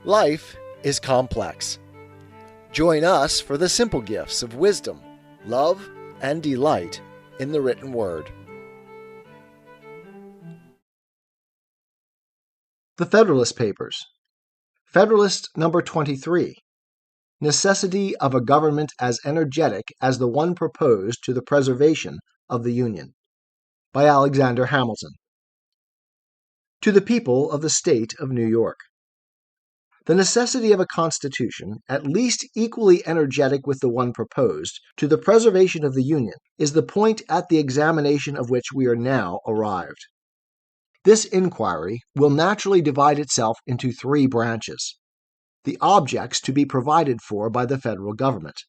Life is complex. Join us for the simple gifts of wisdom, love, and delight in the written word. The Federalist Papers. Federalist number 23. Necessity of a government as energetic as the one proposed to the preservation of the Union. By Alexander Hamilton. To the people of the State of New York. The necessity of a constitution, at least equally energetic with the one proposed, to the preservation of the Union, is the point at the examination of which we are now arrived. This inquiry will naturally divide itself into three branches: the objects to be provided for by the federal government,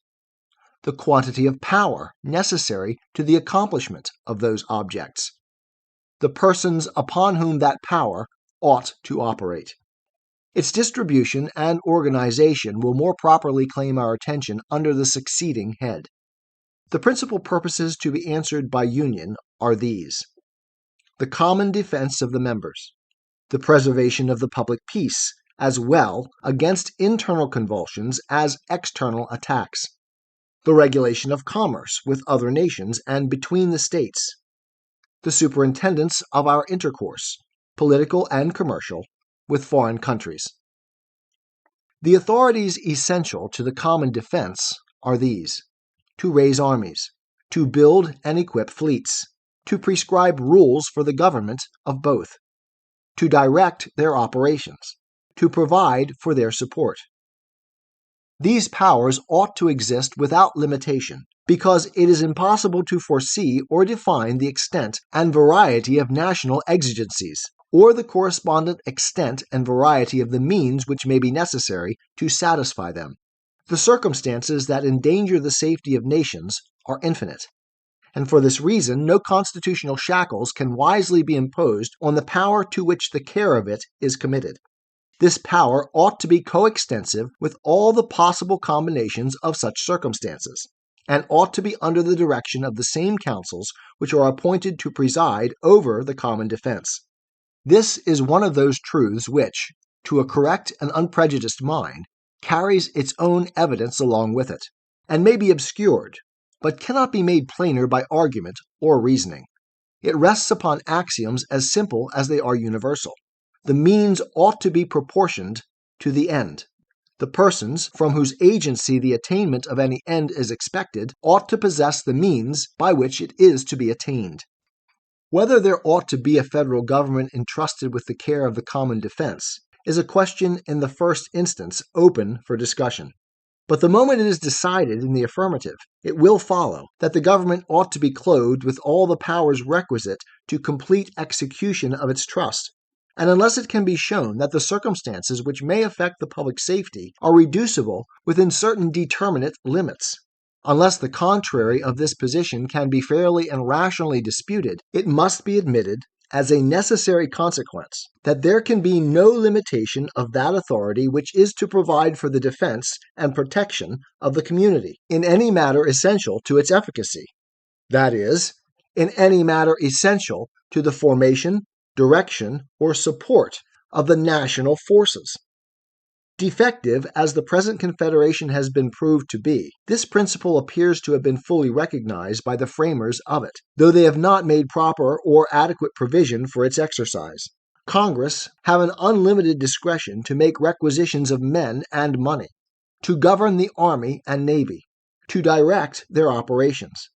the quantity of power necessary to the accomplishment of those objects, the persons upon whom that power ought to operate. Its distribution and organization will more properly claim our attention under the succeeding head. The principal purposes to be answered by union are these: the common defense of the members, the preservation of the public peace, as well against internal convulsions as external attacks, the regulation of commerce with other nations and between the states, the superintendence of our intercourse, political and commercial, with foreign countries. The authorities essential to the common defense are these: to raise armies, to build and equip fleets, to prescribe rules for the government of both, to direct their operations, to provide for their support. These powers ought to exist without limitation, because it is impossible to foresee or define the extent and variety of national exigencies, or the correspondent extent and variety of the means which may be necessary to satisfy them. The circumstances that endanger the safety of nations are infinite, and for this reason no constitutional shackles can wisely be imposed on the power to which the care of it is committed. This power ought to be coextensive with all the possible combinations of such circumstances, and ought to be under the direction of the same councils which are appointed to preside over the common defense. This is one of those truths which, to a correct and unprejudiced mind, carries its own evidence along with it, and may be obscured, but cannot be made plainer by argument or reasoning. It rests upon axioms as simple as they are universal. The means ought to be proportioned to the end. The persons from whose agency the attainment of any end is expected ought to possess the means by which it is to be attained. Whether there ought to be a federal government entrusted with the care of the common defense is a question in the first instance open for discussion. But the moment it is decided in the affirmative, it will follow that the government ought to be clothed with all the powers requisite to complete execution of its trust. And unless it can be shown that the circumstances which may affect the public safety are reducible within certain determinate limits, unless the contrary of this position can be fairly and rationally disputed, it must be admitted as a necessary consequence that there can be no limitation of that authority which is to provide for the defense and protection of the community in any matter essential to its efficacy, that is, in any matter essential to the formation, direction, or support of the national forces. Defective as the present Confederation has been proved to be, this principle appears to have been fully recognized by the framers of it, though they have not made proper or adequate provision for its exercise. Congress have an unlimited discretion to make requisitions of men and money, to govern the army and navy, to direct their operations.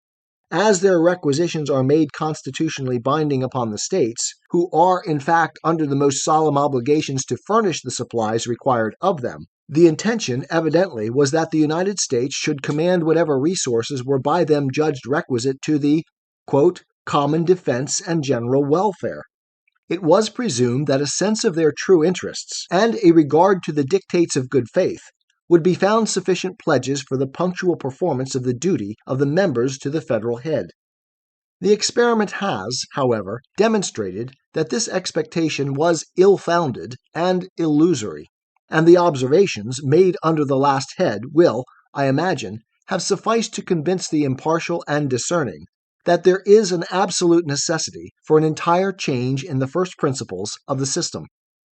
As their requisitions are made constitutionally binding upon the states, who are in fact under the most solemn obligations to furnish the supplies required of them, the intention evidently was that the United States should command whatever resources were by them judged requisite to the, quote, common defense and general welfare. It was presumed that a sense of their true interests, and a regard to the dictates of good faith, would be found sufficient pledges for the punctual performance of the duty of the members to the federal head. The experiment has, however, demonstrated that this expectation was ill-founded and illusory, and the observations made under the last head will, I imagine, have sufficed to convince the impartial and discerning that there is an absolute necessity for an entire change in the first principles of the system.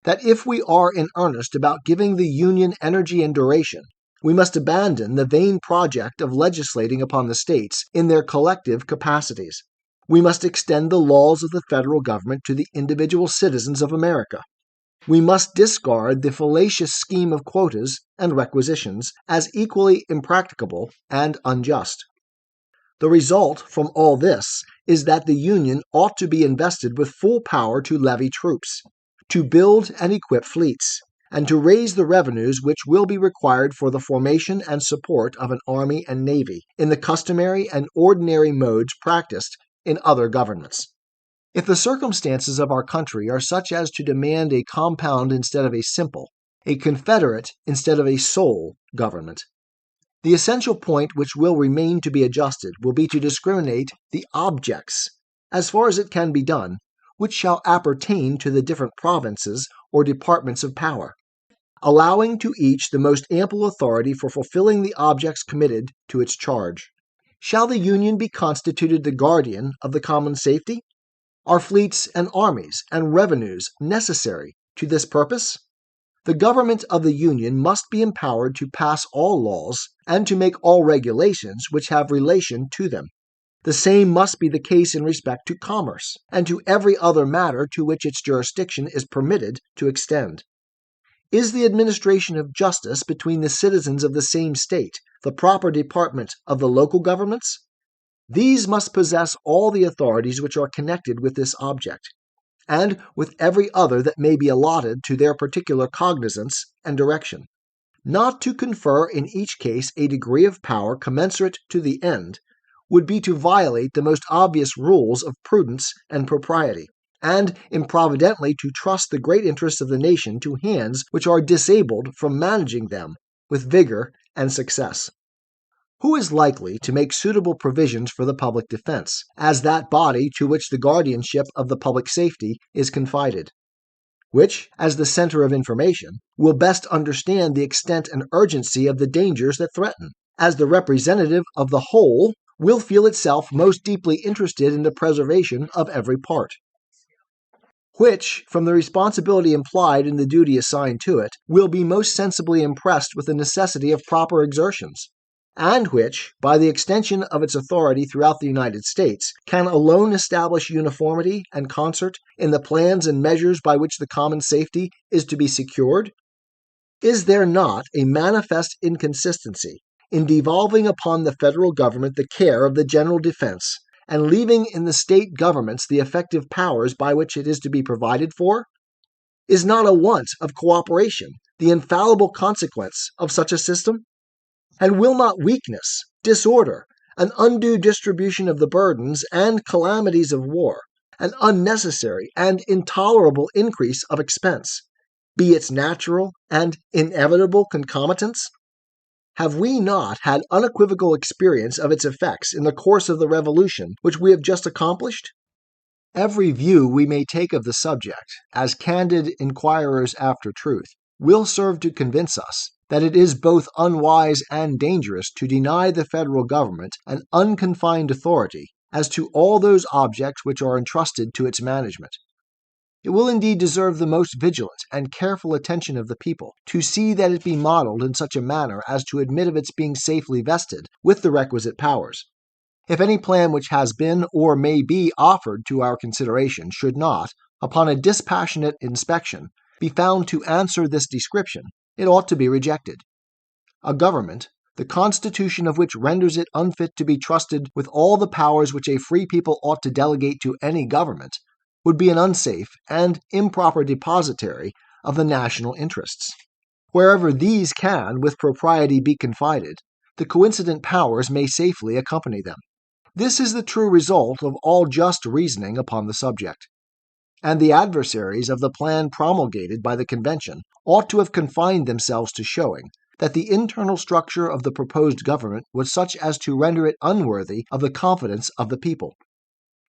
that if we are in earnest about giving the Union energy and duration, we must abandon the vain project of legislating upon the states in their collective capacities. We must extend the laws of the federal government to the individual citizens of America. We must discard the fallacious scheme of quotas and requisitions as equally impracticable and unjust. The result from all this is that the Union ought to be invested with full power to levy troops, to build and equip fleets, and to raise the revenues which will be required for the formation and support of an army and navy in the customary and ordinary modes practiced in other governments. If the circumstances of our country are such as to demand a compound instead of a simple, a confederate instead of a sole government, the essential point which will remain to be adjusted will be to discriminate the objects, as far as it can be done, which shall appertain to the different provinces or departments of power, allowing to each the most ample authority for fulfilling the objects committed to its charge. Shall the Union be constituted the guardian of the common safety? Are fleets and armies and revenues necessary to this purpose? The government of the Union must be empowered to pass all laws and to make all regulations which have relation to them. The same must be the case in respect to commerce and to every other matter to which its jurisdiction is permitted to extend. Is the administration of justice between the citizens of the same state the proper department of the local governments? These must possess all the authorities which are connected with this object, and with every other that may be allotted to their particular cognizance and direction. Not to confer in each case a degree of power commensurate to the end would be to violate the most obvious rules of prudence and propriety, and improvidently to trust the great interests of the nation to hands which are disabled from managing them with vigor and success. Who is likely to make suitable provisions for the public defense, as that body to which the guardianship of the public safety is confided? Which, as the center of information, will best understand the extent and urgency of the dangers that threaten? As the representative of the whole, will feel itself most deeply interested in the preservation of every part? Which, from the responsibility implied in the duty assigned to it, will be most sensibly impressed with the necessity of proper exertions? And which, by the extension of its authority throughout the United States, can alone establish uniformity and concert in the plans and measures by which the common safety is to be secured? Is there not a manifest inconsistency in devolving upon the federal government the care of the general defense, and leaving in the state governments the effective powers by which it is to be provided for? Is not a want of cooperation the infallible consequence of such a system? And will not weakness, disorder, an undue distribution of the burdens and calamities of war, an unnecessary and intolerable increase of expense, be its natural and inevitable concomitants? Have we not had unequivocal experience of its effects in the course of the revolution which we have just accomplished? Every view we may take of the subject, as candid inquirers after truth, will serve to convince us that it is both unwise and dangerous to deny the federal government an unconfined authority as to all those objects which are entrusted to its management. It will indeed deserve the most vigilant and careful attention of the people to see that it be modeled in such a manner as to admit of its being safely vested with the requisite powers. If any plan which has been or may be offered to our consideration should not, upon a dispassionate inspection, be found to answer this description, it ought to be rejected. A government, the constitution of which renders it unfit to be trusted with all the powers which a free people ought to delegate to any government, would be an unsafe and improper depositary of the national interests. Wherever these can with propriety be confided, the coincident powers may safely accompany them. This is the true result of all just reasoning upon the subject. And the adversaries of the plan promulgated by the convention ought to have confined themselves to showing that the internal structure of the proposed government was such as to render it unworthy of the confidence of the people.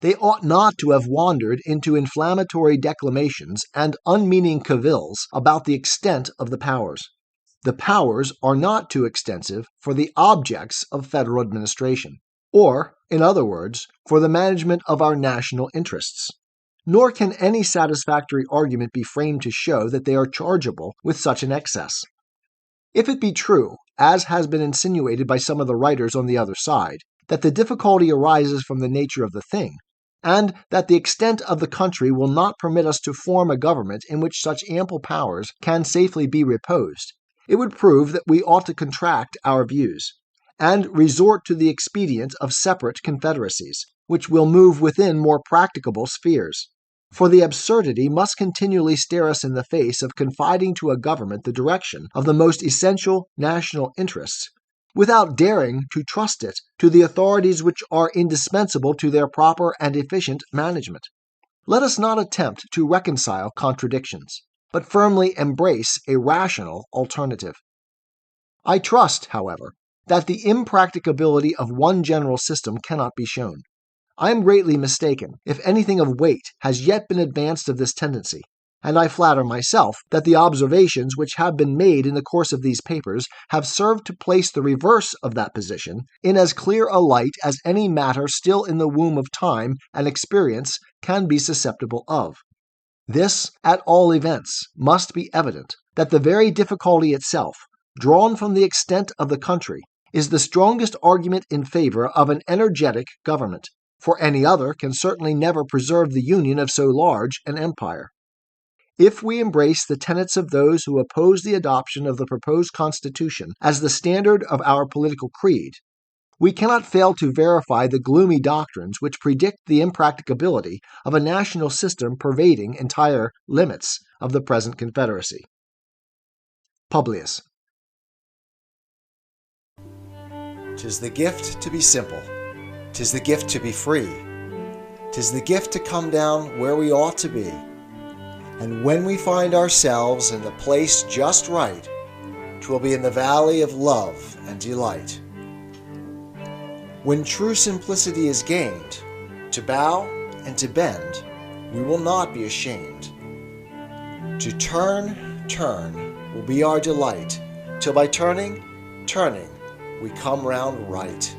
They ought not to have wandered into inflammatory declamations and unmeaning cavils about the extent of the powers. The powers are not too extensive for the objects of federal administration, or, in other words, for the management of our national interests. nor can any satisfactory argument be framed to show that they are chargeable with such an excess. If it be true, as has been insinuated by some of the writers on the other side, that the difficulty arises from the nature of the thing, and that the extent of the country will not permit us to form a government in which such ample powers can safely be reposed, it would prove that we ought to contract our views, and resort to the expedient of separate confederacies, which will move within more practicable spheres. For the absurdity must continually stare us in the face of confiding to a government the direction of the most essential national interests, without daring to trust it to the authorities which are indispensable to their proper and efficient management. Let us not attempt to reconcile contradictions, but firmly embrace a rational alternative. I trust, however, that the impracticability of one general system cannot be shown. I am greatly mistaken if anything of weight has yet been advanced of this tendency, and I flatter myself that the observations which have been made in the course of these papers have served to place the reverse of that position in as clear a light as any matter still in the womb of time and experience can be susceptible of. This, at all events, must be evident, that the very difficulty itself, drawn from the extent of the country, is the strongest argument in favor of an energetic government, for any other can certainly never preserve the union of so large an empire. If we embrace the tenets of those who oppose the adoption of the proposed Constitution as the standard of our political creed, we cannot fail to verify the gloomy doctrines which predict the impracticability of a national system pervading entire limits of the present Confederacy. Publius. 'Tis the gift to be simple. 'Tis the gift to be free. 'Tis the gift to come down where we ought to be. And when we find ourselves in the place just right, 'twill be in the valley of love and delight. When true simplicity is gained, to bow and to bend, we will not be ashamed. To turn will be our delight, till by turning, we come round right.